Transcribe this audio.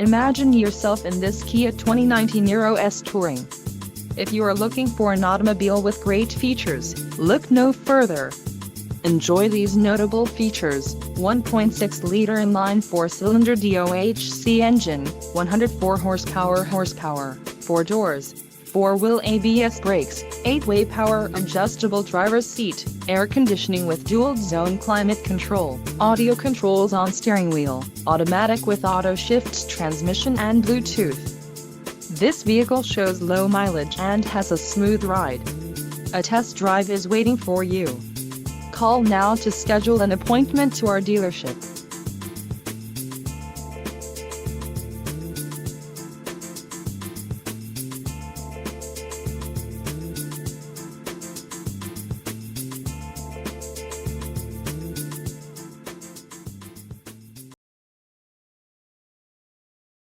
Imagine yourself in this Kia 2019 Niro S Touring. If you are looking for an automobile with great features, look no further. Enjoy these notable features: 1.6-liter inline 4-cylinder DOHC engine, 104 horsepower, 4 doors, 4-wheel ABS brakes, 8-way power adjustable driver's seat, air conditioning with dual-zone climate control, audio controls on steering wheel, automatic with auto-shift transmission and Bluetooth. This vehicle shows low mileage and has a smooth ride. A test drive is waiting for you. Call now to schedule an appointment to our dealership.